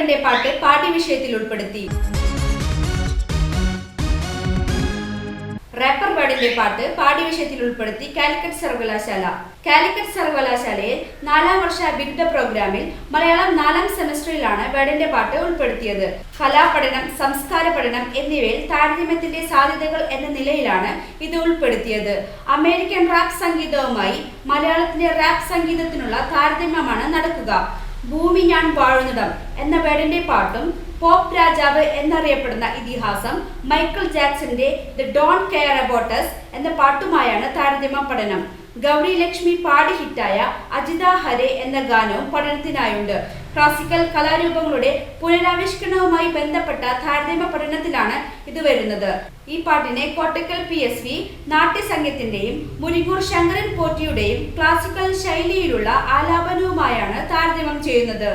ബേഡിന്റെ പാട്ട് പാഠ്യവിഷയത്തിൽ ഉൾപ്പെടുത്തി. റാപ്പർ ബേഡിന്റെ പാട്ട് പാഠ്യവിഷയത്തിൽ ഉൾപ്പെടുത്തി കാലിക്കറ്റ് സർവകലാശാല. കാലിക്കറ്റ് സർവകലാശാലയിൽ 4ാം വർഷ ബിരുദ പ്രോഗ്രാമിൽ മലയാളം 4ാം സെമസ്റ്ററിലാണ് ബേഡിന്റെ പാട്ട് ഉൾപ്പെടുത്തിയത്. കലാപഠനം, സംസ്കാര പഠനം എന്നിവയിൽ താരതമ്യത്തിന്റെ സാധ്യതകൾ എന്ന നിലയിലാണ് ഇത് ഉൾപ്പെടുത്തിയത്. അമേരിക്കൻ റാപ്പ് സംഗീതവുമായി മലയാളത്തിലെ റാപ്പ് സംഗീതത്തിനുള്ള താരതമ്യമാണ് നടക്കുക. ഭൂമി ഞാൻ വാഴുന്നിടം എന്ന ബേഡിന്റെ പാട്ടും പോപ്പ് രാജാവ് എന്നറിയപ്പെടുന്ന ഇതിഹാസം മൈക്കിൾ ജാക്സന്റെ the don't care about us എന്ന പാട്ടുമായാണ് താരതമ്യ പഠനം. ഗൗരി ലക്ഷ്മി പാടി ഹിറ്റായ അജിത ഹരെ എന്ന ഗാനവും പഠനത്തിനായുണ്ട്. ക്ലാസിക്കൽ കലാരൂപങ്ങളുടെ പുനരാവിഷ്കരണവുമായി ബന്ധപ്പെട്ട താരതമ്യ പഠനത്തിലാണ് ഇത് വരുന്നത്. ഈ പാട്ടിനെ കോട്ടക്കൽ PSV നാട്യസംഘത്തിന്റെയും മുരിങ്ങൂർ ശങ്കരൻ പോറ്റിയുടെയും ക്ലാസിക്കൽ ശൈലിയിലുള്ള ആലാപനവുമായാണ് താരതമ്യം ചെയ്യുന്നത്.